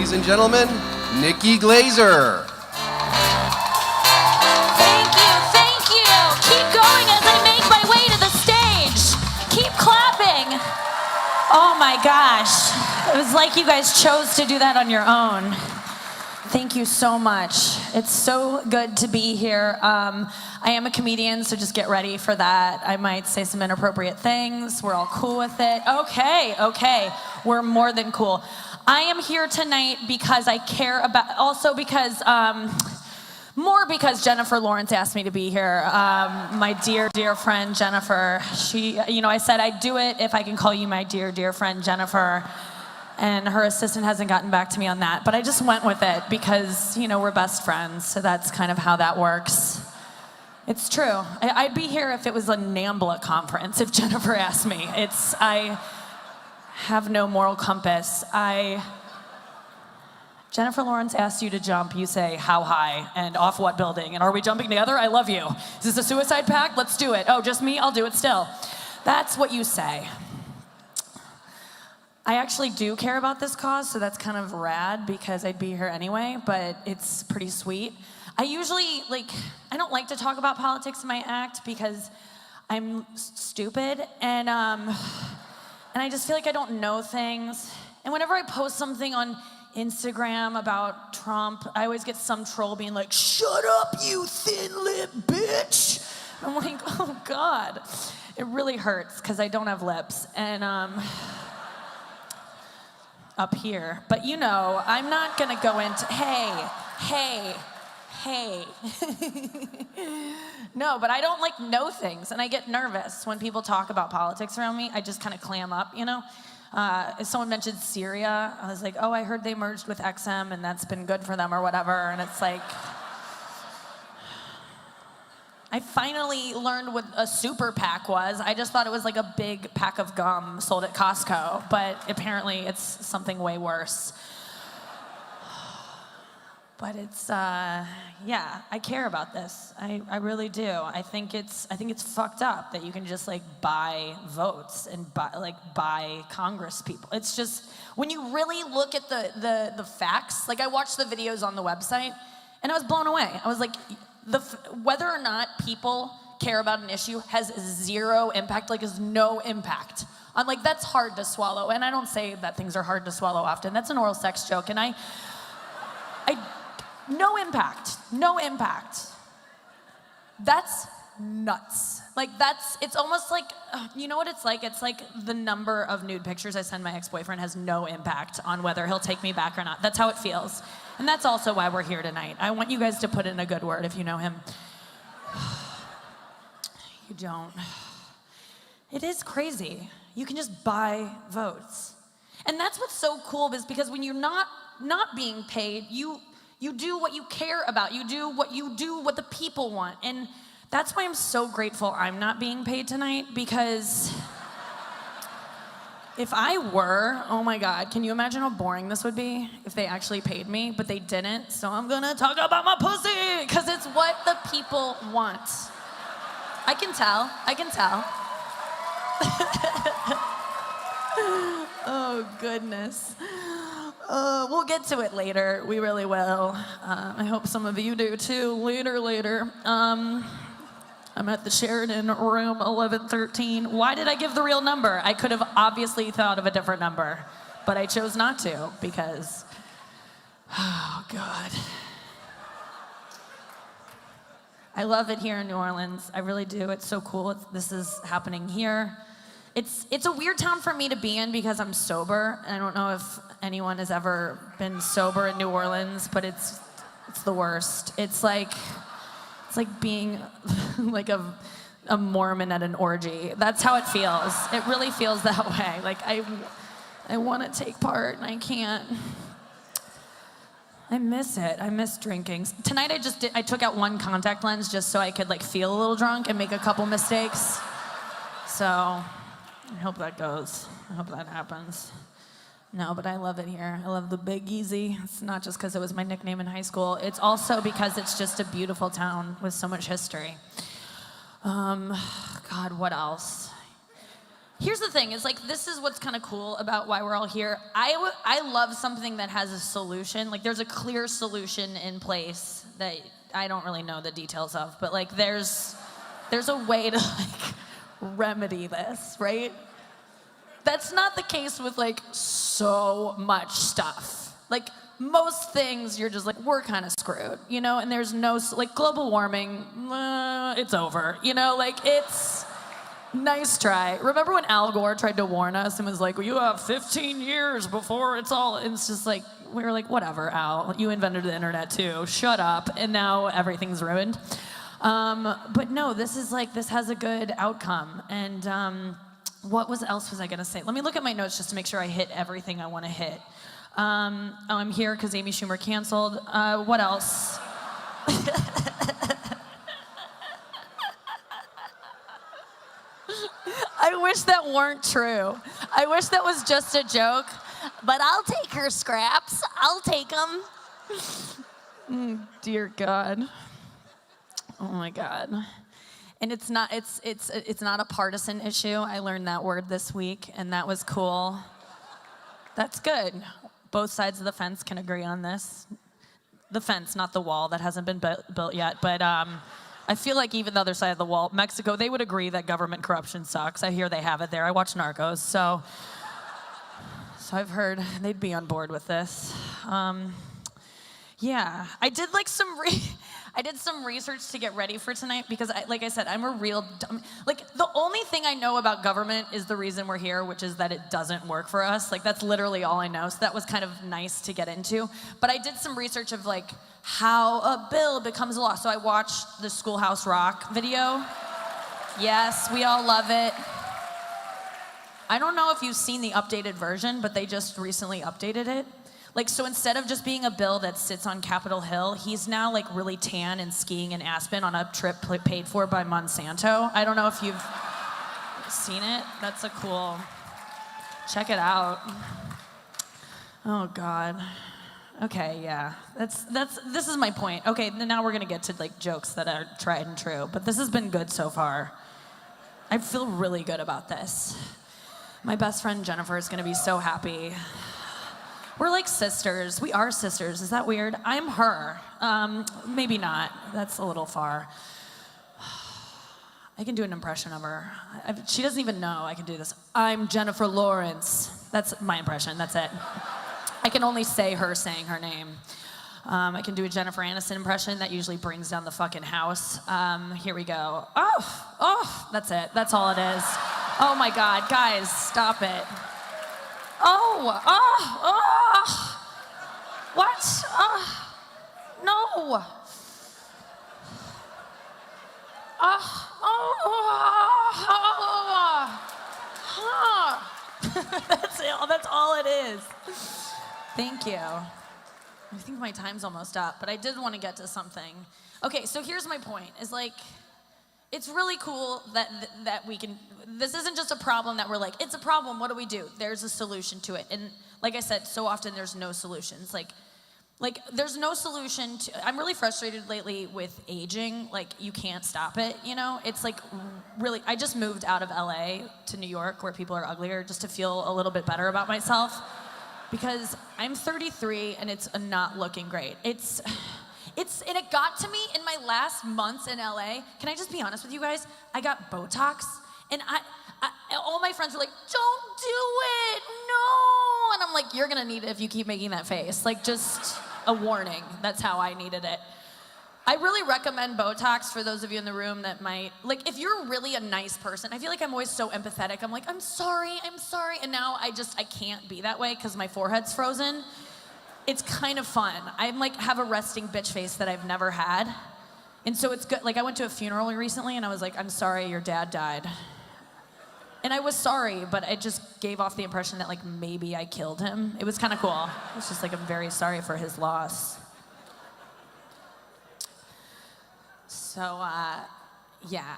Ladies and gentlemen, NIKKI GLASER. Thank you. Keep going as I make my way to the stage. Keep clapping. Oh my gosh. It was like you guys chose to do that on your own. Thank you so much. It's so good to be here. I am a comedian, so just get ready for that. I might say some inappropriate things. We're all cool with it. Okay. We're more than cool. I am here tonight because I care about, also because, more because Jennifer Lawrence asked me to be here. My dear friend Jennifer, I said I'd do it if I can call you my dear friend Jennifer. And her assistant hasn't gotten back to me on that. But I just went with it because, we're best friends. So that's kind of how that works. It's true. I'd be here if it was a NAMBLA conference, if Jennifer asked me. I have no moral compass. Jennifer Lawrence asked you to jump. You say, how high and off what building? And are we jumping together? I love you. Is this a suicide pact? Let's do it. Oh, just me? I'll do it still. That's what you say. I actually do care about this cause, so that's kind of rad because I'd be here anyway, but it's pretty sweet. I usually, I don't like to talk about politics in my act because I'm stupid, and I just feel like I don't know things. And whenever I post something on Instagram about Trump, I always get some troll being like, shut up, you thin-lipped bitch. I'm like, oh God. It really hurts because I don't have lips, and up here. But I'm not gonna go into, hey. No, but I don't know things, and I get nervous when people talk about politics around me. I just kind of clam up, If someone mentioned Syria, I was like, oh, I heard they merged with XM, and that's been good for them or whatever, and it's like, I finally learned what a super PAC was. I just thought it was like a big pack of gum sold at Costco, but apparently it's something way worse. But it's, I care about this. I really do. I think it's fucked up that you can just buy votes and buy Congress people. It's just, when you really look at the facts, I watched the videos on the website and I was blown away. I was like, whether or not people care about an issue has zero impact, is no impact. I'm that's hard to swallow. And I don't say that things are hard to swallow often. That's an oral sex joke. And no impact. That's nuts. It's almost you know what it's like? It's like the number of nude pictures I send my ex-boyfriend has no impact on whether he'll take me back or not. That's how it feels. And that's also why we're here tonight. I want you guys to put in a good word if you know him. You don't. It is crazy. You can just buy votes. And that's what's so cool, is because when you're not being paid, you do what you care about. You do what the people want. And that's why I'm so grateful I'm not being paid tonight, because if I were, oh my God, can you imagine how boring this would be if they actually paid me, but they didn't? So I'm gonna talk about my pussy, because it's what the people want. I can tell. Oh goodness. We'll get to it later. We really will. I hope some of you do too. Later. I'm at the Sheridan, room 1113. Why did I give the real number? I could have obviously thought of a different number, but I chose not to because, oh God. I love it here in New Orleans. I really do. It's so cool. This is happening here. It's a weird town for me to be in because I'm sober. I don't know if anyone has ever been sober in New Orleans, but it's the worst. It's like being a Mormon at an orgy. That's how it feels. It really feels that way. I want to take part and I can't. I miss it. I miss drinking. Tonight I took out one contact lens just so I could feel a little drunk and make a couple mistakes. So I hope that goes. I hope that happens. No, but I love it here. I love the Big Easy. It's not just because it was my nickname in high school. It's also because it's just a beautiful town with so much history. God, what else? Here's the thing, is like, this is what's kind of cool about why we're all here. I love something that has a solution. Like, there's a clear solution in place that I don't really know the details of, but like, there's a way to like remedy this, right? That's not the case with like so much stuff. Like, most things you're just like, we're kind of screwed, you know? And there's no, like, global warming, it's over, you know? Like, it's nice try. Remember when Al Gore tried to warn us and was like, well, you have 15 years before it's all, and it's just like, we were like, whatever, Al, you invented the internet too, shut up, and now everything's ruined. But no, this is like, this has a good outcome. And what else was I gonna say? Let me look at my notes just to make sure I hit everything I wanna hit. I'm here because Amy Schumer canceled. What else? I wish that weren't true. I wish that was just a joke, but I'll take her scraps. I'll take them. Dear God. Oh my God. And it's not a partisan issue. I learned that word this week, and that was cool. That's good. Both sides of the fence can agree on this. The fence, not the wall, that hasn't been built yet, but I feel like even the other side of the wall, Mexico, they would agree that government corruption sucks. I hear they have it there. I watch Narcos, so I've heard they'd be on board with this. Yeah, I did like I did some research to get ready for tonight because, like I said, I'm a real dumb. Like, the only thing I know about government is the reason we're here, which is that it doesn't work for us. Like, that's literally all I know. So that was kind of nice to get into. But I did some research of like how a bill becomes a law. So I watched the Schoolhouse Rock video. Yes, we all love it. I don't know if you've seen the updated version, but they just recently updated it. Like, so instead of just being a bill that sits on Capitol Hill, he's now like really tan and skiing in Aspen on a trip paid for by Monsanto. I don't know if you've seen it. That's a cool, check it out. Oh God. Okay, yeah, this is my point. Okay, now we're gonna get to like jokes that are tried and true, but this has been good so far. I feel really good about this. My best friend Jennifer is gonna be so happy. We're like sisters. We are sisters. Is that weird? I'm her. Maybe not. That's a little far. I can do an impression of her. She doesn't even know I can do this. I'm Jennifer Lawrence. That's my impression. That's it. I can only say her saying her name. I can do a Jennifer Aniston impression. That usually brings down the fucking house. Here we go. Oh, that's it. That's all it is. Oh my God, guys, stop it. What? No. That's it. That's all it is. Thank you. I think my time's almost up, but I did want to get to something. Okay, so here's my point, is like, it's really cool that we can, this isn't just a problem that we're like, it's a problem, what do we do? There's a solution to it. And like I said, so often there's no solutions. Like there's no solution to, I'm really frustrated lately with aging. Like, you can't stop it, you know? It's like, really, I just moved out of LA to New York where people are uglier just to feel a little bit better about myself. Because I'm 33 and it's not looking great. And it got to me in my last months in LA. Can I just be honest with you guys? I got Botox, and all my friends were like, don't do it, no. And I'm like, you're gonna need it if you keep making that face. Like, just a warning, that's how I needed it. I really recommend Botox for those of you in the room that might, like, if you're really a nice person, I feel like I'm always so empathetic. I'm like, I'm sorry. And now I can't be that way because my forehead's frozen. It's kind of fun. I'm like, have a resting bitch face that I've never had. And so it's good. Like, I went to a funeral recently and I was like, I'm sorry, your dad died. And I was sorry, but it just gave off the impression that like maybe I killed him. It was kind of cool. It was just like, I'm very sorry for his loss. So, yeah,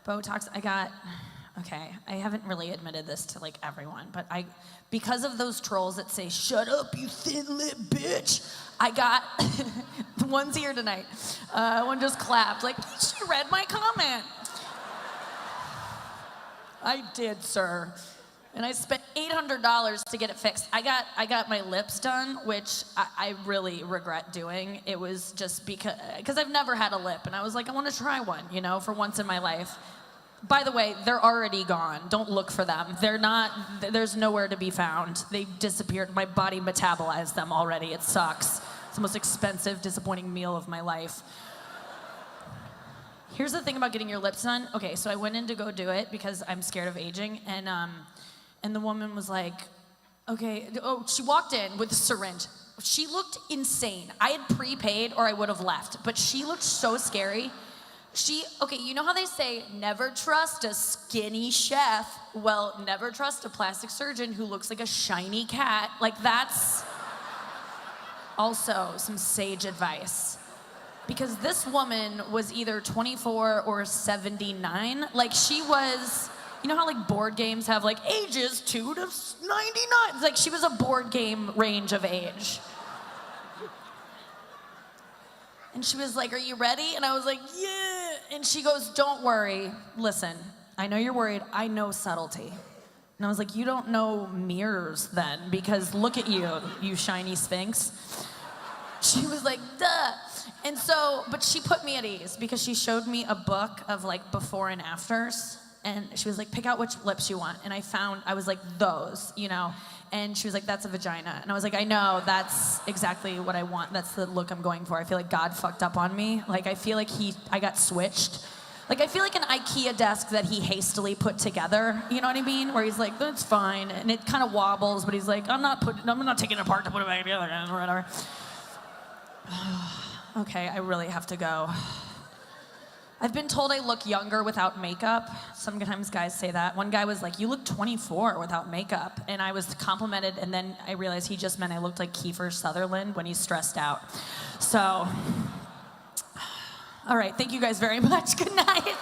Botox, okay, I haven't really admitted this to like everyone, but because of those trolls that say, shut up, you thin-lipped bitch, I got, one's here tonight, one just clapped, like, she read my comment. I did, sir. And I spent $800 to get it fixed. I got my lips done, which I really regret doing. It was just because I've never had a lip, and I was like, I want to try one, you know, for once in my life. By the way, they're already gone. Don't look for them. They're not, there's nowhere to be found. They disappeared. My body metabolized them already. It sucks. It's the most expensive, disappointing meal of my life. Here's the thing about getting your lips done. Okay, so I went in to go do it because I'm scared of aging, and the woman was like, okay, she walked in with a syringe. She looked insane. I had prepaid or I would have left, but she looked so scary. Okay, you know how they say, never trust a skinny chef? Well, never trust a plastic surgeon who looks like a shiny cat. Like, that's also some sage advice. Because this woman was either 24 or 79. Like, she was, you know how like board games have like ages 2 to 99? It's like she was a board game range of age. And she was like, are you ready? And I was like, yeah. And she goes, don't worry. Listen, I know you're worried. I know subtlety. And I was like, you don't know mirrors then, because look at you, you shiny sphinx. She was like, duh. And so, but she put me at ease because she showed me a book of like before and afters. And she was like, pick out which lips you want. And I was like, those, you know. And she was like, that's a vagina. And I was like, I know, that's exactly what I want. That's the look I'm going for. I feel like God fucked up on me. Like, I feel like I got switched. Like, I feel like an IKEA desk that he hastily put together. You know what I mean? Where he's like, that's fine. And it kind of wobbles, but he's like, I'm not taking it apart to put it back together or whatever. Okay, I really have to go. I've been told I look younger without makeup. Sometimes guys say that. One guy was like, you look 24 without makeup. And I was complimented, and then I realized he just meant I looked like Kiefer Sutherland when he's stressed out. So, all right, thank you guys very much. Good night.